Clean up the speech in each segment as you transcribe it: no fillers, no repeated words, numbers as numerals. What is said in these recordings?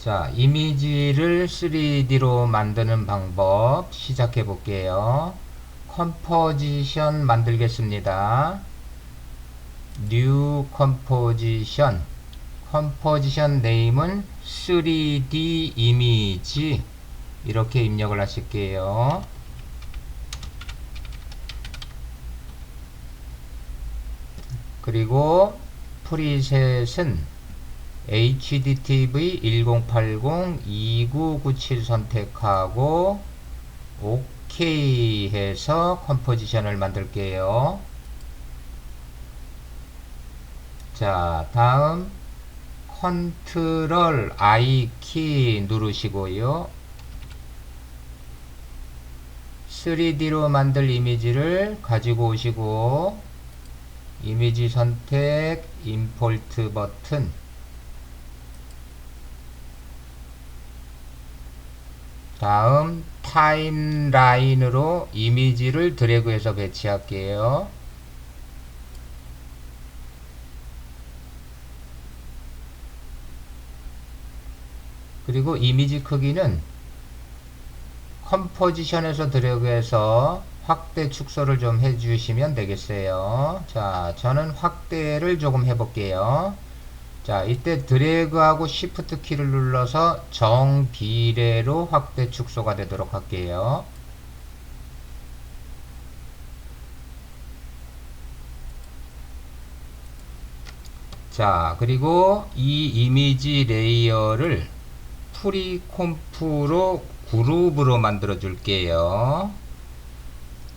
자, 이미지를 3D로 만드는 방법 시작해 볼게요. 컴포지션 만들겠습니다. New 컴포지션. 컴포지션 네임은 3D 이미지 이렇게 입력을 하실게요. 그리고 프리셋은 HDTV 1080-2997 선택하고 OK 해서 컴포지션을 만들게요. 자, 다음 컨트롤 I 키 누르시고요. 3D로 만들 이미지를 가지고 오시고 이미지 선택, 임포트 버튼, 다음 타임라인으로 이미지를 드래그해서 배치할게요. 그리고 이미지 크기는 컴포지션에서 드래그해서 확대 축소를 좀 해주시면 되겠어요. 자, 저는 확대를 조금 해볼게요. 자, 이때 드래그하고 시프트 키를 눌러서 정비례로 확대 축소가 되도록 할게요. 자, 그리고 이 이미지 레이어를 프리콤프로 그룹으로 만들어 줄게요.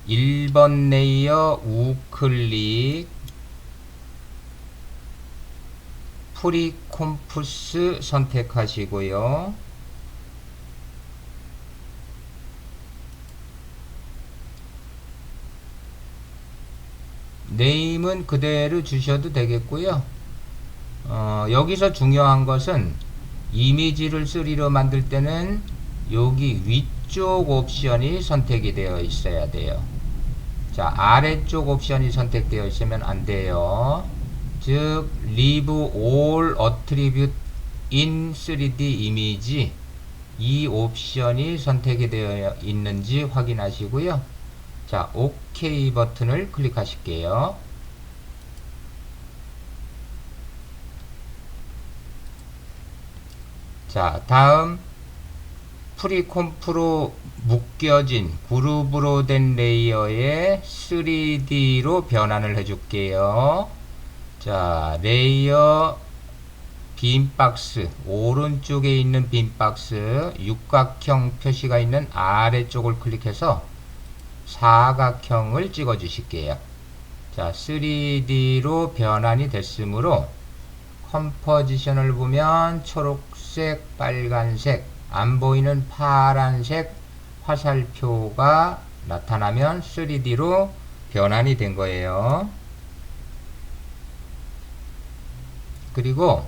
1번 레이어 우클릭, 프리콤프스 선택하시고요. 네임은 그대로 주셔도 되겠고요. 여기서 중요한 것은 이미지를 3D로 만들 때는 여기 위쪽 옵션이 선택이 되어 있어야 돼요. 자, 아래쪽 옵션이 선택되어 있으면 안 돼요. 즉, Leave all attribute in 3D image 이 옵션이 선택이 되어 있는지 확인하시고요. 자, OK 버튼을 클릭하실게요. 자, 다음 프리콤프로 묶여진 그룹으로 된 레이어에 3D로 변환을 해줄게요. 자, 레이어 빈박스, 오른쪽에 있는 빈박스 육각형 표시가 있는 아래쪽을 클릭해서 사각형을 찍어 주실게요. 자, 3D로 변환이 됐으므로 컴포지션을 보면 초록색, 빨간색, 안 보이는 파란색 화살표가 나타나면 3D로 변환이 된 거예요. 그리고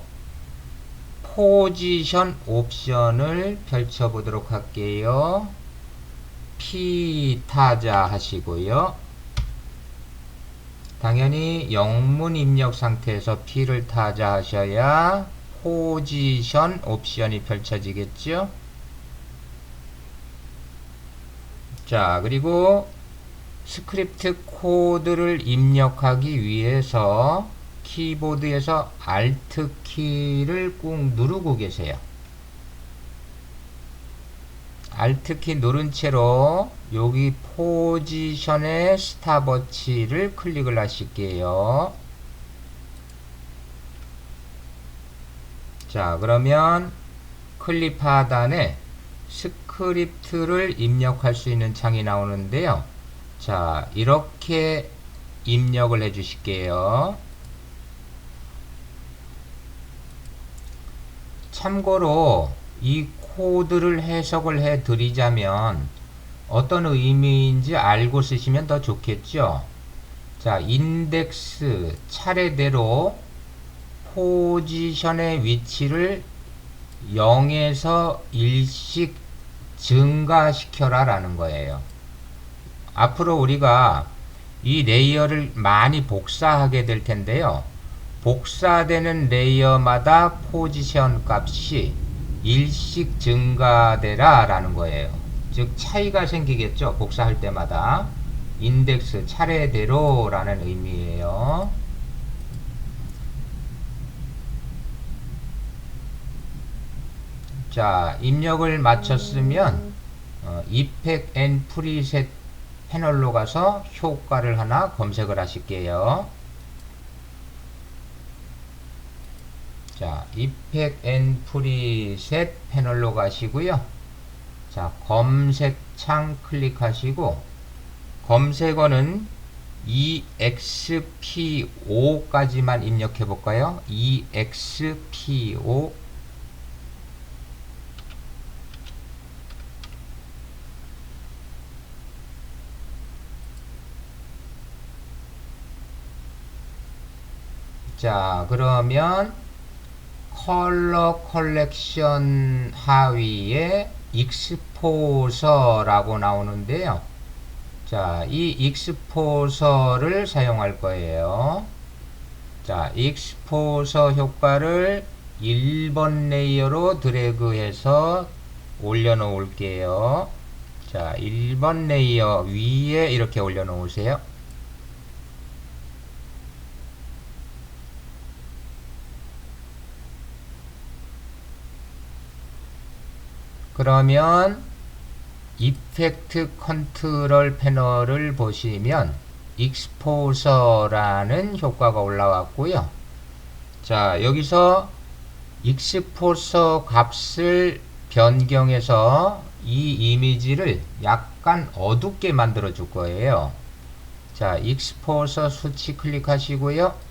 포지션 옵션을 펼쳐 보도록 할게요. P 타자 하시고요. 당연히 영문 입력 상태에서 P를 타자 하셔야 포지션 옵션이 펼쳐지겠죠. 자, 그리고 스크립트 코드를 입력하기 위해서 키보드에서 Alt 키를 꾹 누르고 계세요. Alt 키 누른 채로 여기 포지션의 스탑워치를 클릭을 하실게요. 자, 그러면 클립 하단에 스크립트를 입력할 수 있는 창이 나오는데요. 자, 이렇게 입력을 해 주실게요. 참고로 이 코드를 해석을 해 드리자면 어떤 의미인지 알고 쓰시면 더 좋겠죠. 자, 인덱스 차례대로 포지션의 위치를 0에서 1씩 증가시켜라 라는 거예요. 앞으로 우리가 이 레이어를 많이 복사하게 될 텐데요. 복사되는 레이어마다 포지션 값이 일씩 증가되라 라는 거예요. 즉 차이가 생기겠죠. 복사할 때마다. 인덱스 차례대로 라는 의미예요. 자, 입력을 마쳤으면 이펙트 앤 프리셋 패널로 가서 효과를 하나 검색을 하실게요. 자, 이펙트 앤 프리셋 패널로 가시고요. 자, 검색창 클릭하시고 검색어는 EXP5까지만 입력해 볼까요? EXP5. 자, 그러면 컬러 컬렉션 하위에 익스포서라고 나오는데요. 자, 이 익스포서를 사용할 거예요. 자, 익스포서 효과를 1번 레이어로 드래그해서 올려 놓을게요. 자, 1번 레이어 위에 이렇게 올려 놓으세요. 그러면 이펙트 컨트롤 패널을 보시면 익스포서라는 효과가 올라왔고요. 자, 여기서 익스포서 값을 변경해서 이 이미지를 약간 어둡게 만들어 줄 거예요. 자, 익스포서 수치 클릭하시고요.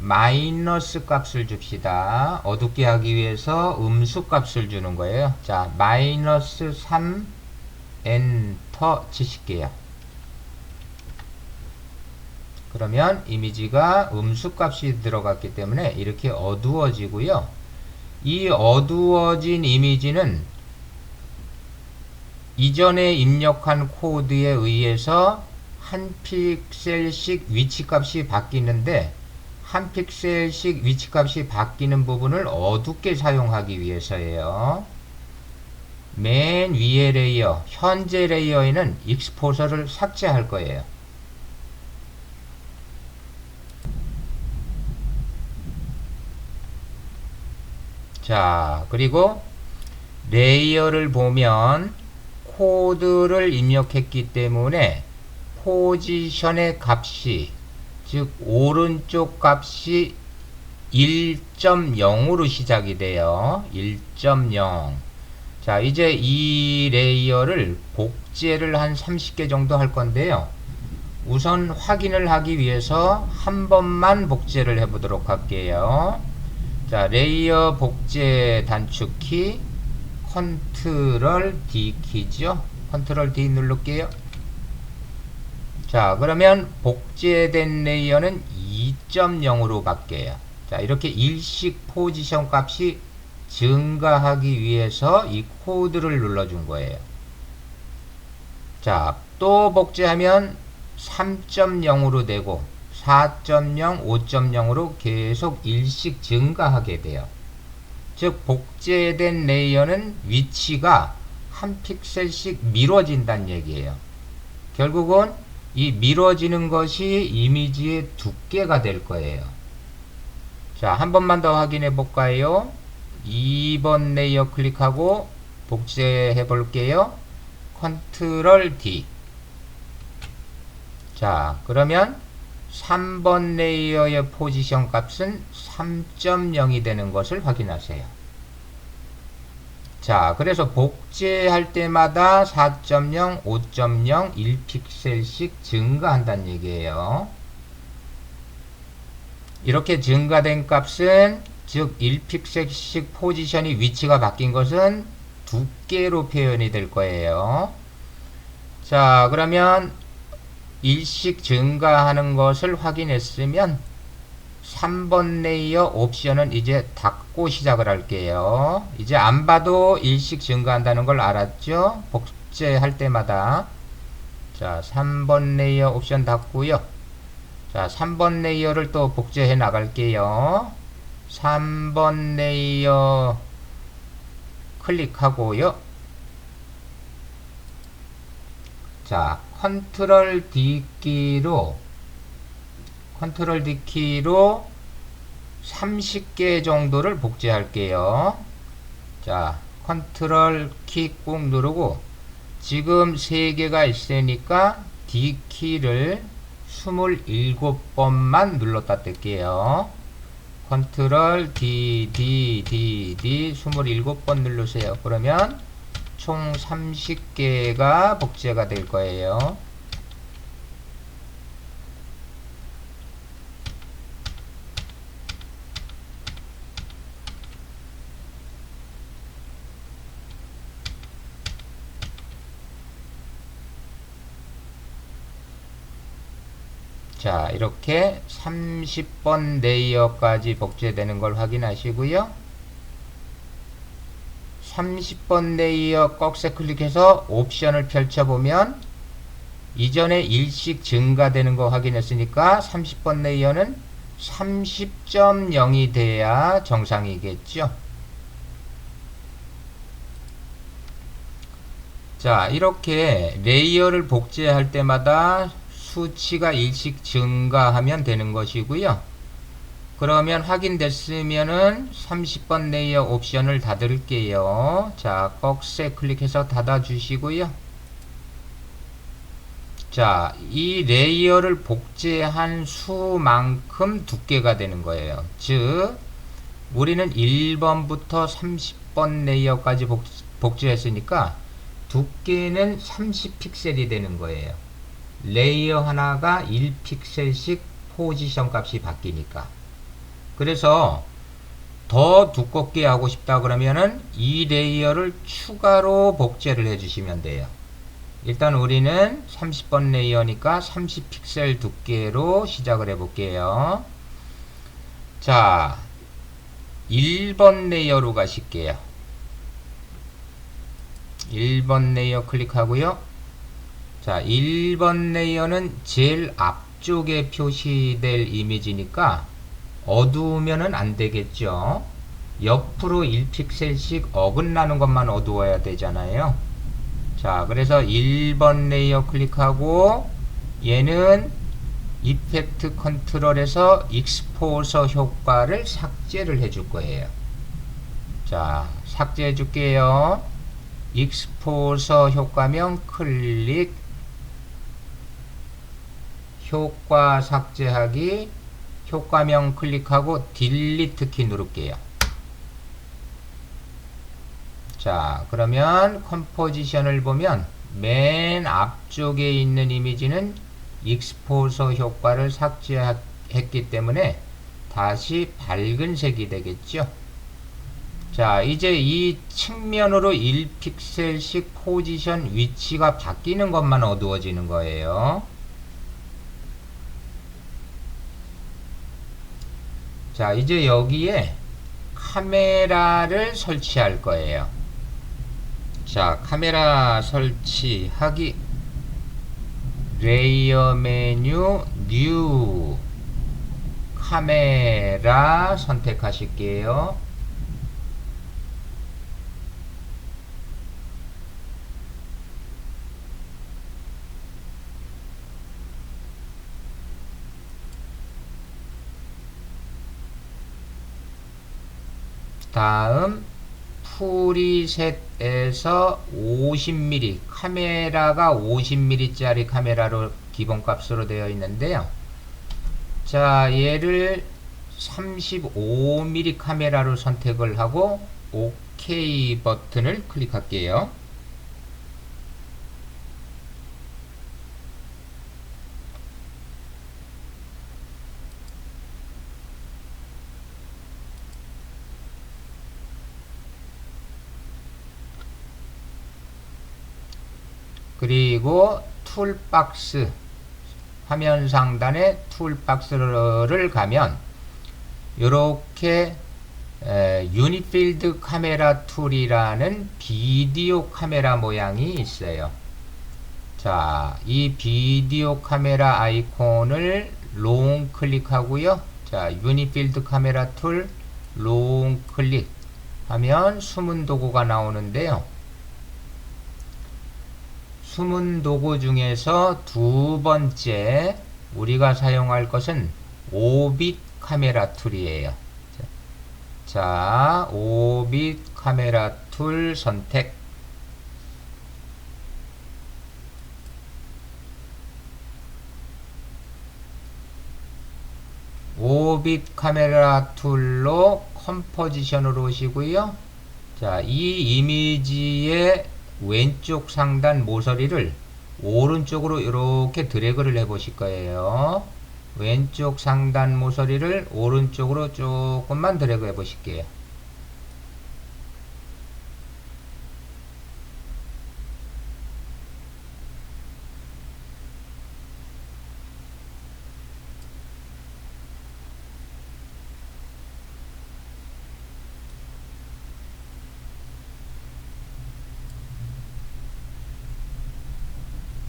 마이너스 값을 줍시다. 어둡게 하기 위해서 음수 값을 주는 거예요. 자, 마이너스 3 엔터 치실게요. 그러면 이미지가 음수 값이 들어갔기 때문에 이렇게 어두워지고요. 이 어두워진 이미지는 이전에 입력한 코드에 의해서 한 픽셀씩 위치값이 바뀌는데 한 픽셀씩 위치값이 바뀌는 부분을 어둡게 사용하기 위해서예요. 맨 위에 레이어, 현재 레이어에는 익스포서를 삭제할 거예요. 자, 그리고 레이어를 보면 코드를 입력했기 때문에 포지션의 값이, 즉 오른쪽 값이 1.0으로 시작이 돼요. 1.0. 자, 이제 이 레이어를 복제를 한 30개 정도 할 건데요. 우선 확인을 하기 위해서 한 번만 복제를 해 보도록 할게요. 자, 레이어 복제 단축키 컨트롤 D 키죠. 컨트롤 D 누를게요. 자, 그러면 복제된 레이어는 2.0으로 바뀌어요. 자, 이렇게 일식 포지션 값이 증가하기 위해서 이 코드를 눌러준 거예요. 자, 또 복제하면 3.0으로 되고 4.0, 5.0으로 계속 일씩 증가하게 돼요. 즉, 복제된 레이어는 위치가 한 픽셀씩 미뤄진다는 얘기예요. 결국은 이 미뤄지는 것이 이미지의 두께가 될 거예요. 자, 한 번만 더 확인해 볼까요? 2번 레이어 클릭하고 복제해 볼게요. 컨트롤 D. 자, 그러면 3번 레이어의 포지션 값은 3.0이 되는 것을 확인하세요. 자, 그래서 복제할 때마다 4.0, 5.0, 1픽셀씩 증가한다는 얘기예요. 이렇게 증가된 값은, 즉 1픽셀씩 포지션이 위치가 바뀐 것은 두께로 표현이 될 거예요. 자, 그러면 일씩 증가하는 것을 확인했으면 3번 레이어 옵션은 이제 닫고 시작을 할게요. 이제 안 봐도 일씩 증가한다는 걸 알았죠? 복제할 때마다. 자, 3번 레이어 옵션 닫고요. 자, 3번 레이어를 또 복제해 나갈게요. 3번 레이어 클릭하고요. 자, 컨트롤 D키로 30개 정도를 복제할게요. 자, 컨트롤 키 꾹 누르고 지금 3개가 있으니까 D키를 27번만 눌렀다 뗄게요. 컨트롤 D 27번 누르세요. 그러면 총 30개가 복제가 될 거예요. 자, 이렇게 30번 레이어까지 복제되는 걸 확인하시고요. 30번 레이어 꺽쇠 클릭해서 옵션을 펼쳐보면 이전에 1씩 증가되는 거 확인했으니까 30번 레이어는 30.0이 돼야 정상이겠죠. 자, 이렇게 레이어를 복제할 때마다 수치가 1씩 증가하면 되는 것이고요. 그러면 확인됐으면은 30번 레이어 옵션을 닫을게요. 자, 꺽쇠 클릭해서 닫아 주시고요. 자, 이 레이어를 복제한 수만큼 두께가 되는 거예요. 즉, 우리는 1번부터 30번 레이어까지 복제했으니까 두께는 30픽셀이 되는 거예요. 레이어 하나가 1픽셀씩 포지션 값이 바뀌니까. 그래서 더 두껍게 하고 싶다 그러면은 이 레이어를 추가로 복제를 해주시면 돼요. 일단 우리는 30번 레이어니까 30픽셀 두께로 시작을 해볼게요. 자, 1번 레이어로 가실게요. 1번 레이어 클릭하고요. 자, 1번 레이어는 제일 앞쪽에 표시될 이미지니까 어두우면은 안 되겠죠. 옆으로 1픽셀씩 어긋나는 것만 어두워야 되잖아요. 자, 그래서 1번 레이어 클릭하고 얘는 이펙트 컨트롤에서 익스포서 효과를 삭제를 해줄 거예요. 자, 삭제해 줄게요. 익스포서 효과명 클릭, 효과 삭제하기, 효과명 클릭하고 딜리트 키 누를게요. 자, 그러면 컴포지션을 보면 맨 앞쪽에 있는 이미지는 익스포서 효과를 삭제했기 때문에 다시 밝은 색이 되겠죠. 자, 이제 이 측면으로 1픽셀씩 포지션 위치가 바뀌는 것만 어두워지는 거예요. 자, 이제 여기에 카메라를 설치할 거예요. 자, 카메라 설치하기, 레이어 메뉴, 뉴, 카메라 선택하실게요. 다음 프리셋에서 50mm, 카메라가 50mm 짜리 카메라로 기본값으로 되어 있는데요. 자, 얘를 35mm 카메라로 선택을 하고 OK 버튼을 클릭할게요. 그리고 툴박스, 화면 상단에 툴박스를 가면 이렇게 유니필드 카메라 툴이라는 비디오 카메라 모양이 있어요. 자, 이 비디오 카메라 아이콘을 롱 클릭하고요. 자, 유니필드 카메라 툴 롱 클릭 하면 숨은 도구가 나오는데요. 숨은 도구 중에서 두 번째 우리가 사용할 것은 오빗 카메라 툴이에요. 자, 오빗 카메라 툴 선택. 오빗 카메라 툴로 컴포지션으로 오시고요. 자, 이 이미지의 왼쪽 상단 모서리를 오른쪽으로 이렇게 드래그를 해 보실 거예요. 왼쪽 상단 모서리를 오른쪽으로 조금만 드래그 해 보실게요.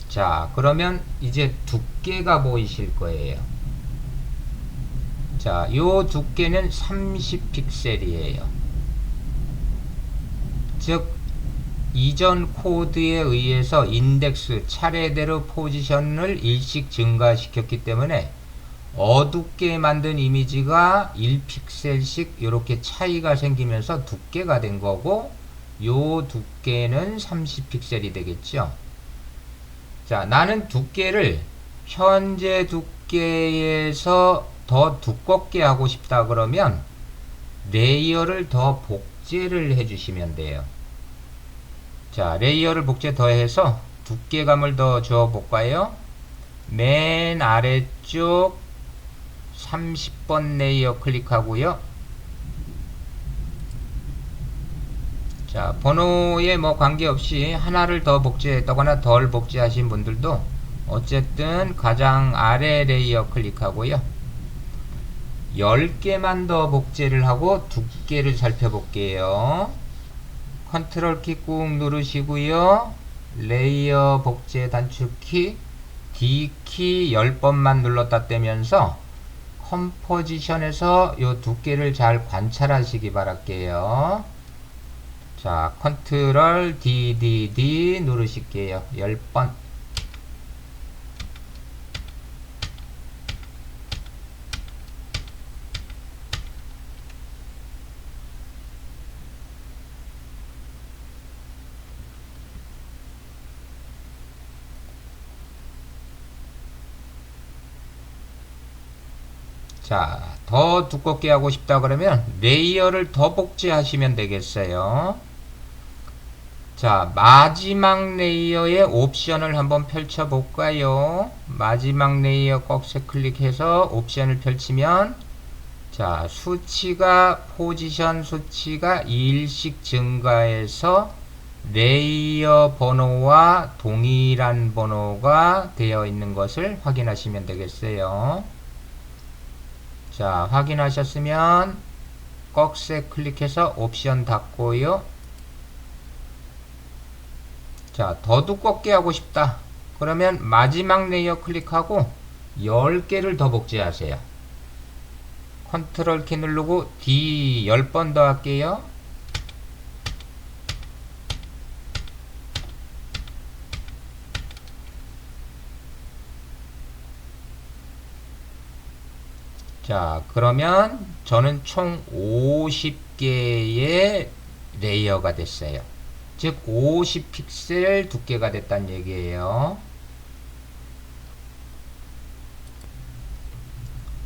자, 그러면 이제 두께가 보이실 거예요. 자, 요 두께는 30픽셀이에요. 즉, 이전 코드에 의해서 인덱스 차례대로 포지션을 일씩 증가시켰기 때문에 어둡게 만든 이미지가 1픽셀씩 이렇게 차이가 생기면서 두께가 된 거고, 요 두께는 30픽셀이 되겠죠. 자, 나는 두께를 현재 두께에서 더 두껍게 하고 싶다 그러면 레이어를 더 복제를 해주시면 돼요. 자, 레이어를 복제 더해서 두께감을 더 줘 볼까요? 맨 아래쪽 30번 레이어 클릭하고요. 자, 번호에 뭐 관계없이 하나를 더 복제했다거나 덜 복제하신 분들도 어쨌든 가장 아래 레이어 클릭하고요. 10개만 더 복제를 하고 두께를 살펴볼게요. 컨트롤 키 꾹 누르시고요. 레이어 복제 단축키 D키 10번만 눌렀다 떼면서 컴포지션에서 요 두께를 잘 관찰하시기 바랄게요. 자, 컨트롤 DDD 누르실게요. 10번. 자, 더 두껍게 하고 싶다 그러면 레이어를 더 복제하시면 되겠어요. 자, 마지막 레이어의 옵션을 한번 펼쳐 볼까요? 마지막 레이어 꺽쇠 클릭해서 옵션을 펼치면 자, 수치가 포지션 수치가 1씩 증가해서 레이어 번호와 동일한 번호가 되어 있는 것을 확인하시면 되겠어요. 자, 확인하셨으면 꺽쇠 클릭해서 옵션 닫고요. 자, 더 두껍게 하고 싶다. 그러면 마지막 레이어 클릭하고 10개를 더 복제하세요. 컨트롤 키 누르고 D 10번 더 할게요. 자, 그러면 저는 총 50개의 레이어가 됐어요. 즉 50픽셀 두께가 됐다는 얘기예요.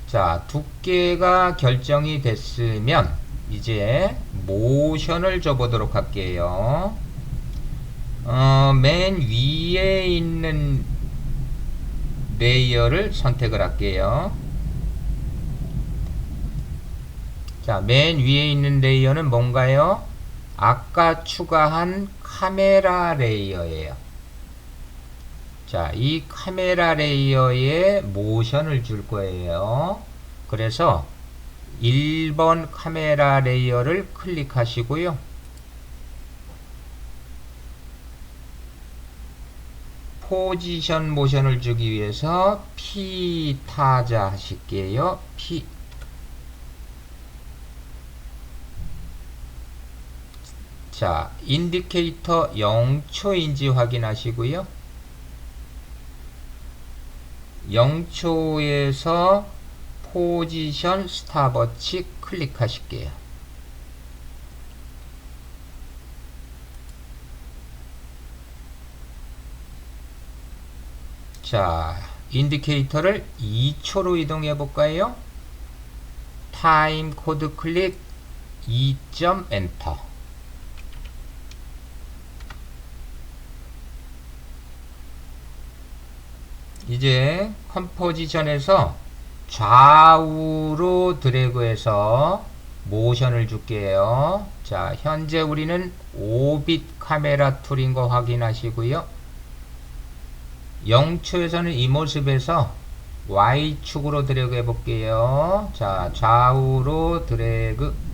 자, 두께가 결정이 됐으면 이제 모션을 줘보도록 할게요. 맨 위에 있는 레이어를 선택을 할게요. 자, 맨 위에 있는 레이어는 뭔가요? 아까 추가한 카메라 레이어예요. 자, 이 카메라 레이어에 모션을 줄 거예요. 그래서 1번 카메라 레이어를 클릭하시고요. 포지션 모션을 주기 위해서 P 타자 하실게요. P. 자, 인디케이터 0초인지 확인하시고요. 0초에서 포지션 스탑워치 클릭하실게요. 자, 인디케이터를 2초로 이동해 볼까요? 타임 코드 클릭 2점 엔터. 이제 컴포지션에서 좌우로 드래그해서 모션을 줄게요. 자, 현재 우리는 5빛 카메라 툴인 거 확인하시고요. 0초에서는 이 모습에서 Y축으로 드래그 해볼게요. 자, 좌우로 드래그.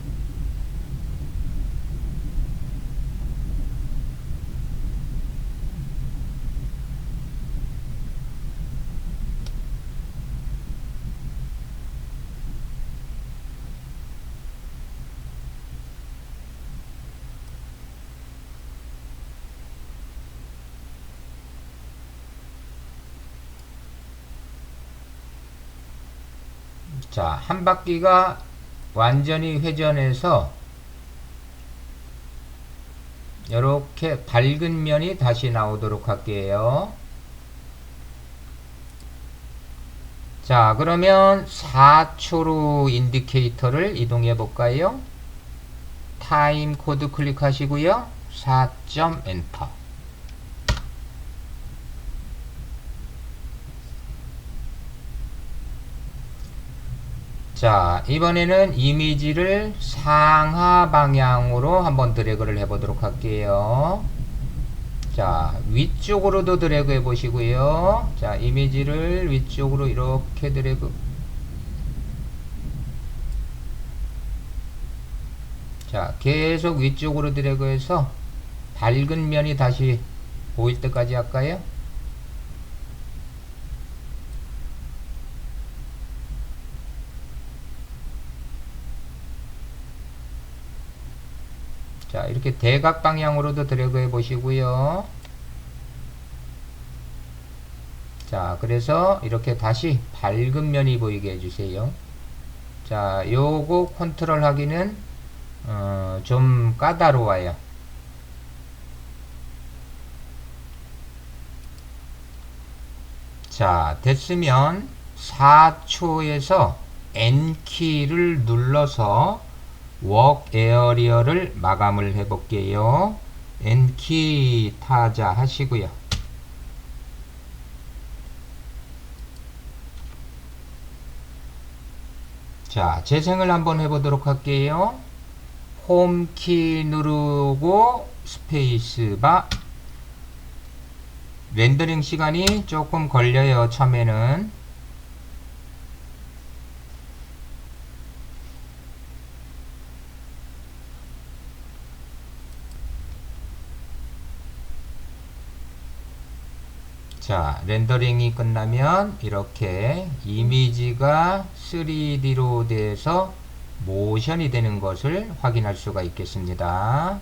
자, 한 바퀴가 완전히 회전해서 이렇게 밝은 면이 다시 나오도록 할게요. 자, 그러면 4초로 인디케이터를 이동해 볼까요? 타임 코드 클릭하시고요. 4점 엔터. 자, 이번에는 이미지를 상하 방향으로 한번 드래그를 해보도록 할게요. 자, 위쪽으로도 드래그 해보시고요. 자, 이미지를 위쪽으로 이렇게 드래그. 자, 계속 위쪽으로 드래그해서 밝은 면이 다시 보일 때까지 할까요? 자, 이렇게 대각 방향으로도 드래그 해 보시고요. 자, 그래서 이렇게 다시 밝은 면이 보이게 해주세요. 자, 요거 컨트롤 하기는 좀 까다로워요. 자, 됐으면 4초에서 N키를 눌러서 웍 에어리어를 마감을 해 볼게요. N키 타자 하시고요. 자, 재생을 한번 해 보도록 할게요. 홈키 누르고 스페이스바. 렌더링 시간이 조금 걸려요, 처음에는. 자, 렌더링이 끝나면 이렇게 이미지가 3D로 돼서 모션이 되는 것을 확인할 수가 있겠습니다.